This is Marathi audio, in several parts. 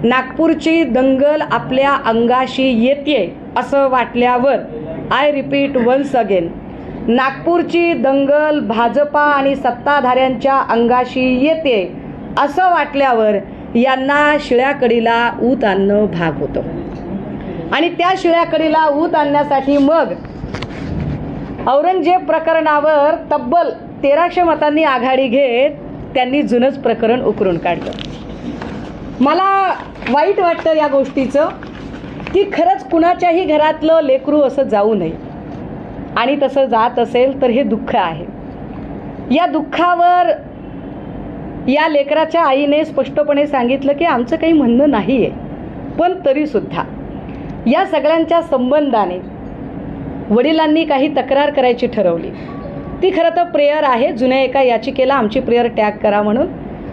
नागपूरची दंगल आपल्या अंगाशी येते असं वाटल्यावर, आय रिपीट वन्स अगेन, नागपूरची दंगल भाजपा आणि सत्ताधाऱ्यांच्या अंगाशी येते असं वाटल्यावर यांना शिळ्याकडीला ऊत आणणं भाग होतं. आणि त्या शिळ्याकडीला ऊत आणण्यासाठी मग औरंगजेब प्रकरणावर तब्बल 1300 मतांनी आघाडी घेत त्यांनी जुनंच प्रकरण उकरून काढलं. मला वाईट वाटतं या गोष्टीचं की खरंच कुणाच्याही घरातलं लेकरू असं जाऊ नये, आणि तसं जात असेल तर हे दुःख आहे. या दुःखावर या लेकराच्या आईने स्पष्टपणे सांगितलं की आमचं काही म्हणणं नाही आहे, पण तरीसुद्धा या सगळ्यांच्या संबंधाने वडिलांनी काही तक्रार करायची ठरवली. ती खरं तर प्रेयर आहे, जुन्या एका याचिकेला आमची प्रेयर टॅग करा म्हणून.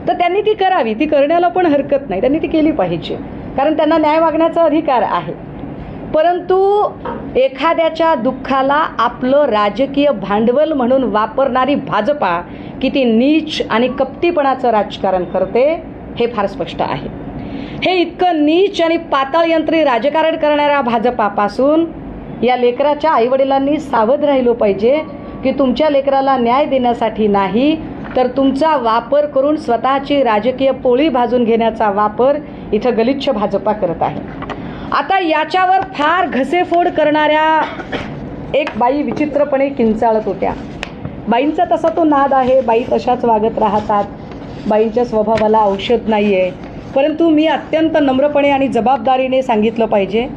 तर त्यांनी ती करावी, ती करण्याला पण हरकत नाही, त्यांनी ती केली पाहिजे, कारण त्यांना न्याय मागण्याचा अधिकार आहे. परंतु एखाद्याच्या दुःखाला आपलं राजकीय भांडवल म्हणून वापरणारी भाजपा किती नीच आणि कपटीपणाचं राजकारण करते हे फार स्पष्ट आहे. हे इतकं नीच आणि पाताळयंत्री राजकारण करणाऱ्या भाजपापासून या लेकराच्या आईवडिलांनी सावध राहिलो पाहिजे की तुमच्या लेकराला न्याय देण्यासाठी नाही, तर तुमचा वापर करून स्वतःची राजकीय पोळी भाजून घेण्याचा वापर इथं गलिच्छ भाजपा करत आहे. आता याच्यावर फार घसेफोड करणाऱ्या एक बाई विचित्रपणे किंचाळत होत्या. बाईंचा तसा तो नाद आहे, बाई तशाच वागत राहतात, बाईंच्या स्वभावाला औषध नाही आहे. परंतु मी अत्यंत नम्रपणे आणि जबाबदारीने सांगितलं पाहिजे,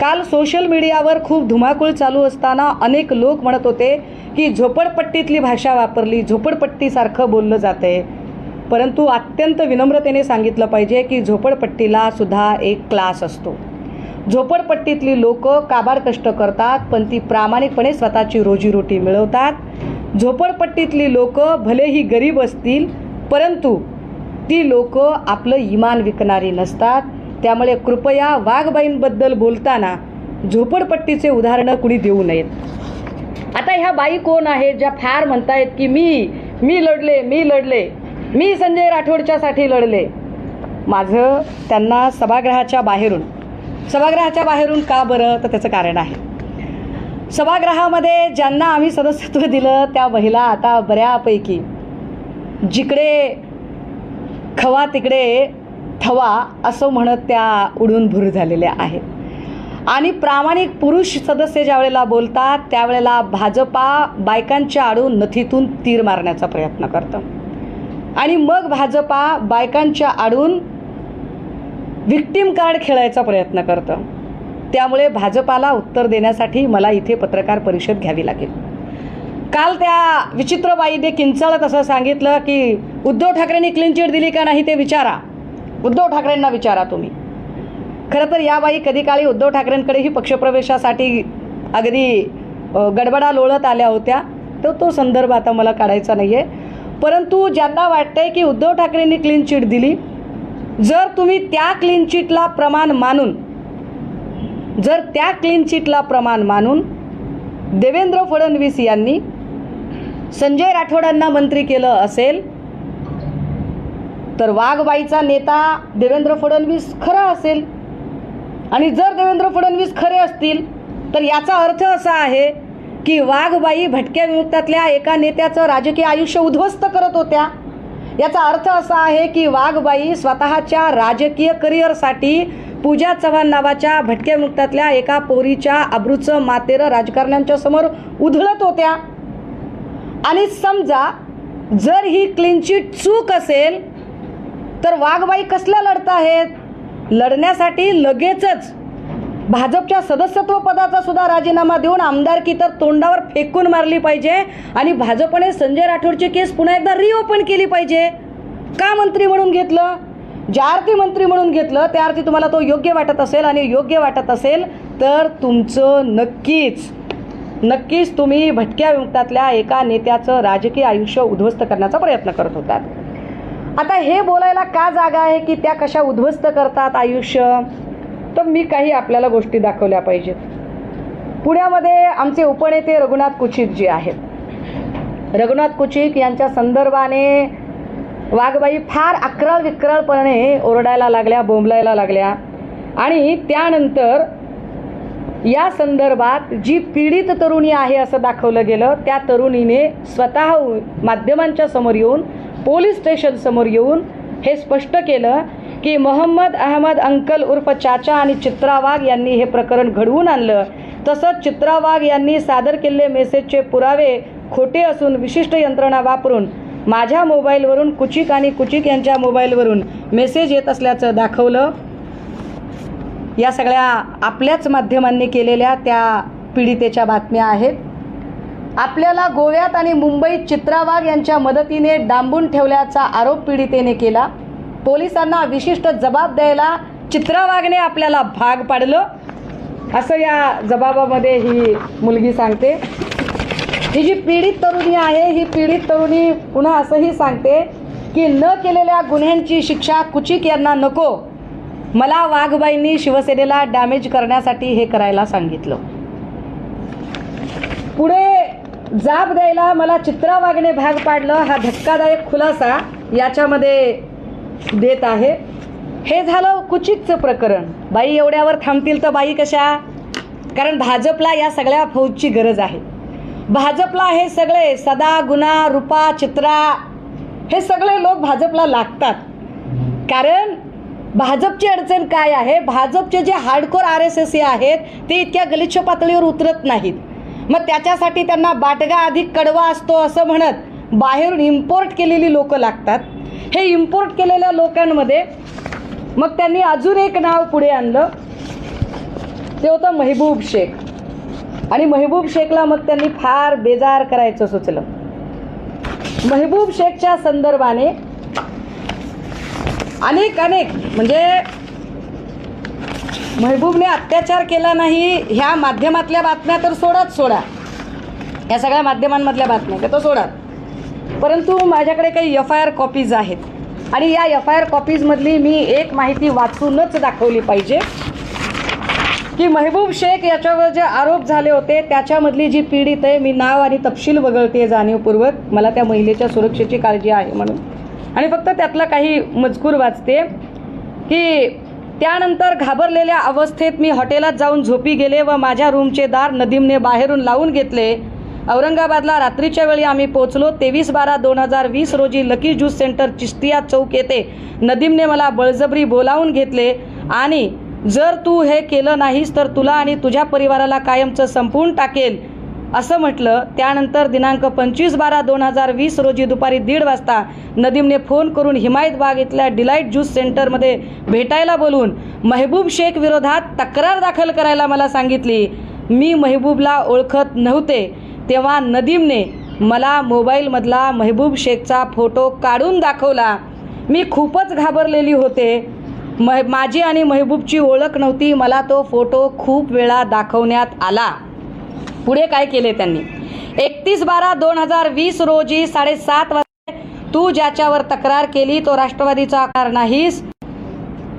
काल सोशल मीडियावर खूप धुमाकूळ चालू असताना अनेक लोक म्हणत होते की झोपडपट्टीतली भाषा वापरली, झोपडपट्टीसारखं बोललं जाते. परंतु अत्यंत विनम्रतेने सांगितलं पाहिजे की झोपडपट्टीला सुद्धा एक क्लास असतो. झोपडपट्टीतली लोक काबाड कष्ट करतात, पण ती प्रामाणिकपणे स्वतःची रोजीरोटी मिळवतात. झोपडपट्टीतली लोक भलेही गरीब असतील, परंतु ती लोक आपलं इमान विकणारी नसतात. त्यामुळे कृपया वाघबाईंबद्दल बोलताना झोपडपट्टीचे उदाहरणं कुणी देऊ नयेत. आता ह्या बाई कोण आहेत ज्या फार म्हणतायत की मी लढले, मी संजय राठोडच्यासाठी लढले. माझं त्यांना सभागृहाच्या बाहेरून का बरं, तर त्याचं कारण आहे. सभागृहामध्ये ज्यांना आम्ही सदस्यत्व दिलं त्या महिला आता बऱ्यापैकी जिकडे खवा तिकडे थवा असं म्हणत त्या उडून भूर झालेल्या आहेत. आणि प्रामाणिक पुरुष सदस्य ज्या वेळेला बोलतात त्यावेळेला भाजपा बायकांच्या आडून नथीतून तीर मारण्याचा प्रयत्न करतं, आणि मग भाजपा बायकांच्या आडून व्हिक्टीम कार्ड खेळायचा प्रयत्न करतं. त्यामुळे भाजपाला उत्तर देण्यासाठी मला इथे पत्रकार परिषद घ्यावी लागेल. काल त्या विचित्र बाईने किंचाळत असं सांगितलं की उद्धव ठाकरेंनी क्लीन चिट दिली का नाही ते विचारा, उद्धव ठाकरेंना विचारा तुम्ही. खरं तर या बाई कधी काळी उद्धव ठाकरेंकडेही पक्षप्रवेशासाठी अगदी गडबडा लोळत आल्या होत्या, तर तो संदर्भ आता मला काढायचा नाही आहे. परंतु ज्यांना वाटतंय की उद्धव ठाकरेंनी क्लीन चिट दिली, जर तुम्ही त्या क्लीन चिटला प्रमाण मानून देवेंद्र फडणवीस यांनी संजय राठोडांना मंत्री केलं असेल, तर वाघबाईचा नेता देवेंद्र फडणवीस खरा असेल. आणि जर देवेंद्र फडणवीस खरे असतील तर याचा अर्थ असा आहे की वाघबाई भटक्या विमुक्तातल्या एका नेत्याचं राजकीय आयुष्य उद्ध्वस्त करत होत्या. याचा अर्थ असा आहे की वाघबाई स्वतःच्या राजकीय करिअरसाठी पूजा चव्हाण नावाच्या भटक्या विमुक्तातल्या एका पोरीच्या अब्रूचं मातेरं राजकारण्यांच्या समोर उधळत होत्या. आणि समजा जर ही क्लीन चिट चूक असेल तर वाघबाई कसल्या लढत आहेत? लढण्यासाठी लगेचच भाजपच्या सदस्यत्व पदाचा सुद्धा राजीनामा देऊन आमदारकी तर तोंडावर फेकून मारली पाहिजे, आणि भाजपने संजय राठोडची केस पुन्हा एकदा रिओपन केली पाहिजे. का मंत्री म्हणून घेतलं? ज्या अर्थी मंत्री म्हणून घेतलं त्या अर्थी तुम्हाला तो योग्य वाटत असेल, आणि योग्य वाटत असेल तर तुमचं नक्कीच तुम्ही भटक्या विमुक्तातल्या एका नेत्याचं राजकीय आयुष्य उद्ध्वस्त करण्याचा प्रयत्न करत होतात. आता हे बोलायला का जागा आहे की त्या कशा उद्ध्वस्त करतात आयुष्य, तर मी काही आपल्याला गोष्टी दाखवल्या पाहिजेत. पुण्यामध्ये आमचे उपनेते रघुनाथ कुचिक जे आहेत, रघुनाथ कुचिक यांच्या संदर्भाने वाघबाई फार अक्राळ विक्राळपणे ओरडायला लागल्या, बोंबलायला लागल्या. आणि त्यानंतर या संदर्भात जी पीडित तरुणी आहे असं दाखवलं गेलं, त्या तरुणीने स्वतः माध्यमांच्या समोर येऊन, पोलीस स्टेशन समोर येऊन हे स्पष्ट केलं की मोहम्मद अहमद अंकल उर्फ चाचा आणि चित्रा वाघ यांनी हे प्रकरण घडवून आणलं. तसंच चित्रा वाघ यांनी सादर केलेले मेसेजचे पुरावे खोटे असून विशिष्ट यंत्रणा वापरून माझ्या मोबाईलवरून कुचिक आणि कुचिक यांच्या मोबाईलवरून मेसेज येत असल्याचं दाखवलं. या सगळ्या आपल्याच माध्यमांनी केलेल्या त्या पीडितेच्या बातम्या आहेत. आपल्याला गोव्यात आणि मुंबईत चित्रा वाघ यांच्या मदतीने डांबून ठेवल्याचा आरोप पीडितेने केला. पोलिसांना विशिष्ट जबाब द्यायला चित्रा वाघने आपल्याला भाग पाडलं, असं या जबाबामध्ये ही मुलगी सांगते. ही जी पीडित तरुणी आहे, ही पीडित तरुणी पुन्हा असंही सांगते की न केलेल्या गुन्ह्यांची शिक्षा कुचिक यांना नको. मला वाघबाईंनी शिवसेनेला डॅमेज करण्यासाठी हे करायला सांगितलं. पुढे जाब द्यायला मला चित्रा वाघने भाग पाडलं, हा धक्कादायक खुलासा याच्यामध्ये देत आहे. हे झालं कुचिकचं प्रकरण. बाई एवढ्यावर थांबतील तर बाई कशा? कारण भाजपला या सगळ्या फौजची गरज आहे. भाजपला हे सगळे सदा, गुना, रूपा, चित्रा हे सगळे लोक भाजपला लागतात. कारण भाजपची अडचण काय आहे? भाजपचे जे हार्डकोर RSS आहेत ते इतक्या गलिच्छ पातळीवर उतरत नाहीत. मग त्याच्यासाठी त्यांना बाटगा अधिक कडवा असतो असं म्हणत बाहेरून इम्पोर्ट केलेली लोक लागतात. हे इम्पोर्ट केलेल्या लोकांमध्ये मग त्यांनी अजून एक नाव पुढे आणलं, ते होतं महबूब शेख. आणि महबूब शेखला मग त्यांनी फार बेजार करायचं सुचलं. महबूब शेखच्या संदर्भाने अनेक म्हणजे महबूबने अत्याचार केला नाही ह्या माध्यमातल्या बातम्या तर सोडा, या सगळ्या माध्यमांमधल्या बातम्या तर सोडा, परंतु माझ्याकडे काही FIR कॉपीज आहेत आणि या FIR कॉपीजमधली मी एक माहिती वाचूनच दाखवली पाहिजे की महबूब शेख याच्यावर जे आरोप झाले होते त्याच्यामधली जी पीडित आहे, मी नाव आणि तपशील वगळते जाणीवपूर्वक, मला त्या महिलेच्या सुरक्षेची काळजी आहे म्हणून, आणि फक्त त्यातला काही मजकूर वाचते की त्यानंतर घाबरलेल्या अवस्थेत मी हॉटेलात जाऊन झोपी गेले व माझ्या रूमचे दार नदीमने बाहेरून लावून घेतले. औरंगाबादला रात्रीच्या वेळी आम्ही पोहोचलो. 23/12/2020 रोजी लकी ज्यूस सेंटर चिश्तिया चौक येथे नदीमने मला बळजबरी बोलावून घेतले आणि जर तू हे केलं नाहीस तर तुला आणि तुझ्या परिवाराला कायमचं संपवून टाकेल असं म्हटलं. त्यानंतर दिनांक 25/12/2020 रोजी दुपारी 1:30 वाजता नदीमने फोन करून हिमायतबाग इथल्या डिलाईट ज्यूस सेंटरमध्ये भेटायला बोलून महबूब शेख विरोधात तक्रार दाखल करायला मला सांगितली. मी महबूबला ओळखत नव्हते तेव्हा नदीमने मला मोबाईलमधला महबूब शेखचा फोटो काढून दाखवला. मी खूपच घाबरलेली होते. माझी आणि महबूबची ओळख नव्हती. मला तो फोटो खूप वेळा दाखवण्यात आला. पुढे काय केले त्यांनी? 31/12/2020 रोजी 7:30 वाजता तू ज्याच्यावर तक्रार केली तो राष्ट्रवादीचा आकार नाहीस,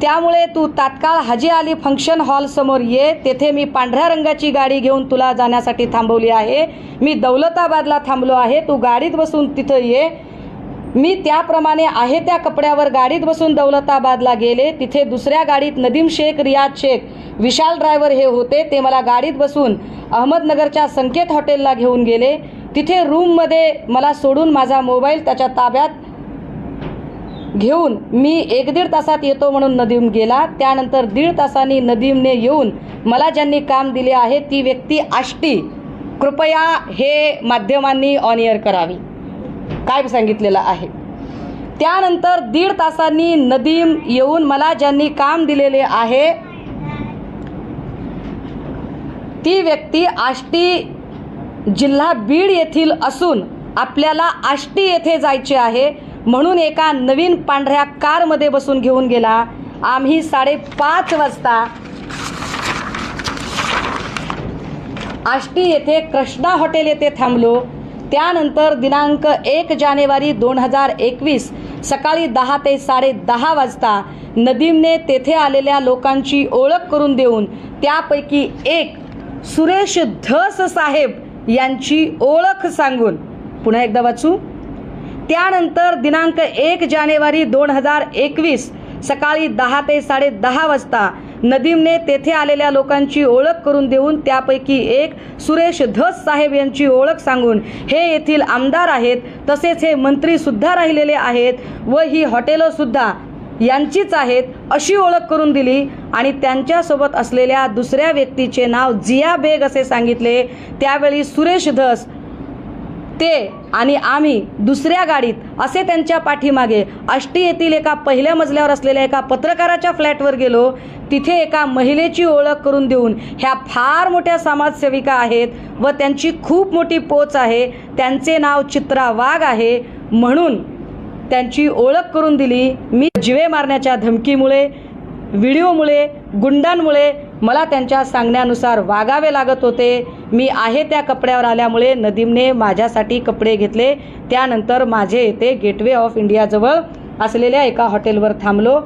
त्यामुळे तू तात्काळ हाजी अली फंक्शन हॉल समोर ये. तेथे मी पांढऱ्या रंगाची गाडी घेऊन तुला जाण्यासाठी थांबवली आहे. मी दौलताबादला थांबलो आहे. तू गाडीत बसून तिथं ये. मी त्याप्रमाणे आहे त्या कपड्यावर गाडीत बसून दौलताबादला गेले. तिथे दुसऱ्या गाडीत नदीम शेख, रियाज शेख, विशाल ड्रायव्हर हे होते. ते मला गाडीत बसून अहमदनगरच्या संकेत हॉटेलला घेऊन गेले. तिथे रूममध्ये मला सोडून माझा मोबाईल त्याच्या ताब्यात घेऊन मी 1-1.5 तासात येतो म्हणून नदीम गेला. त्यानंतर 1.5 तासांनी नदीमने येऊन मला ज्यांनी काम दिले आहे ती व्यक्ती आष्टी, कृपया हे माध्यमांनी ऑन एअर करावी, काय सांगितलेलं आहे. त्यानंतर 1.5 तासांनी नदीम येऊन मला ज्यांनी काम दिलेले आहे ती व्यक्ती आष्टी, जिल्हा बीड येथील असून आपल्याला आष्टी येथे जायचे आहे म्हणून एका नवीन पांढऱ्या कारमध्ये बसून घेऊन गेला. आम्ही 5:30 वाजता आष्टी येथे कृष्णा हॉटेल येथे थांबलो. त्यानंतर दिनांक 1 जानेवारी 2021 सकाळी 10 ते 10:30 वाजता नदीमने तेथे आलेल्या लोकांची ओळख करून देऊन त्यापैकी एक सुरेश धस साहेब यांची ओळख सांगून, पुन्हा एकदा वाचू, त्यानंतर दिनांक 1 जानेवारी 2021 सकाळी 10 ते 10:30 वाजता नदीमने तेथे आलेल्या लोकांची ओळख करून देऊन त्यापैकी एक सुरेश धस साहेब यांची ओळख सांगून हे येथील आमदार आहेत, तसेच हे मंत्री सुद्धा राहिलेले आहेत व ही हॉटेलं सुद्धा यांचीच आहेत अशी ओळख करून दिली आणि त्यांच्यासोबत असलेल्या दुसऱ्या व्यक्तीचे नाव जिया बेग असे सांगितले। त्यावेळी सुरेश धस ते आणि आम्ही दुसऱ्या गाडीत असे त्यांच्या पाठीमागे आष्टी येथील एका पहिल्या मजल्यावर असलेल्या एका पत्रकाराच्या फ्लॅटवर गेलो। तिथे एका महिलेची ओळख करून देऊन ह्या फार मोठ्या समाजसेविका आहेत व त्यांची खूप मोठी पोच आहे, त्यांचे नाव चित्रा वाघ आहे म्हणून त्यांची ओळख करून दिली। मी जीवे मारण्याच्या धमकीमुळे, व्हिडिओमुळे, गुंडांमुळे मला त्यांच्या सांगण्यानुसार वागावे लागत होते। मी आहे त्या कपड्यावर आल्यामुळे नदीमने माझ्यासाठी कपडे घेतले। त्यानंतर माझे येथे गेटवे ऑफ इंडियाजवळ असलेल्या एका हॉटेलवर थांबलो।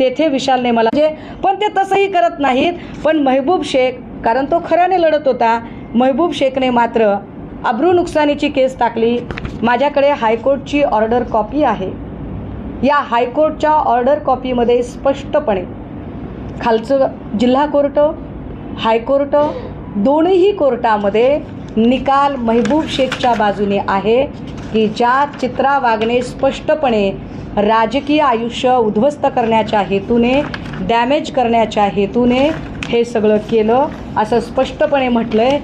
तेथे विशालने मला पण ते तसंही करत नाहीत, पण महबूब शेख, कारण तो खऱ्याने लढत होता, महबूब शेखने मात्र अब्रू नुकसानीची केस टाकली। माझ्याकडे हायकोर्टची ऑर्डर कॉपी आहे। या हायकोर्टच्या ऑर्डर कॉपीमध्ये स्पष्टपणे खालचं जिल्हा कोर्ट, हायकोर्ट दोन्ही कोर्टामध्ये निकाल महबूब शेखच्या बाजूने आहे की ज्या चित्रा वाघने स्पष्टपणे राजकीय आयुष्य उद्ध्वस्त करण्याच्या हेतूने, डॅमेज करण्याच्या हेतूने हे सगळं केलं असं स्पष्टपणे म्हटलंय।